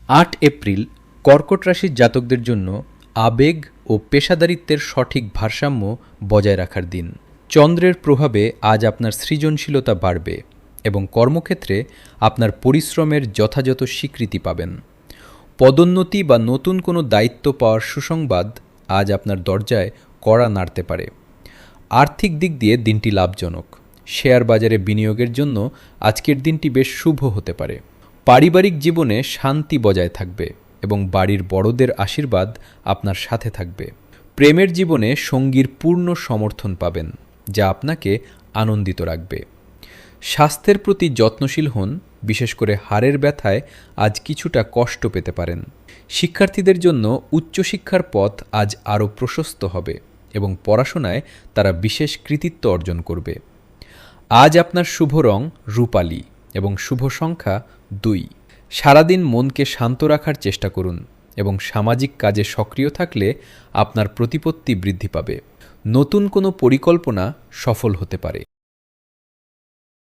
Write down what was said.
৮ April কর্কট রাশির জাতকদের জন্য আবেগ ও পেশাদারিত্বের সঠিক ভারসাম্য বজায় রাখার দিন। চন্দ্রের প্রভাবে আজ আপনার সৃজনশীলতা বাড়বে এবং কর্মক্ষেত্রে আপনার পরিশ্রমের যথাযথ স্বীকৃতি পাবেন। পদোন্নতি বা নতুন কোনো দায়িত্ব পাওয়ার সুসংবাদ আজ আপনার দরজায় কড়া নাড়তে পারে। আর্থিক দিক দিয়ে দিনটি লাভজনক। শেয়ার বাজারে বিনিয়োগের জন্য আজকের দিনটি বেশ শুভ হতে পারে। পারিবারিক জীবনে শান্তি বজায় থাকবে এবং বাড়ির বড়দের আশীর্বাদ আপনার সাথে থাকবে। প্রেমের জীবনে সঙ্গীর পূর্ণ সমর্থন পাবেন, যা আপনাকে আনন্দিত রাখবে। স্বাস্থ্যের প্রতি যত্নশীল হন, বিশেষ করে হাড়ের ব্যথায় আজ কিছুটা কষ্ট পেতে পারেন। শিক্ষার্থীদের জন্য উচ্চশিক্ষার পথ আজ আরও প্রশস্ত হবে এবং পড়াশোনায় তারা বিশেষ কৃতিত্ব অর্জন করবে। আজ আপনার শুভ রং রূপালী এবং শুভ সংখ্যা ২। সারাদিন মনকে শান্ত রাখার চেষ্টা করুন এবং সামাজিক কাজে সক্রিয় থাকলে আপনার প্রতিপত্তি বৃদ্ধি পাবে। নতুন কোনো পরিকল্পনা সফল হতে পারে।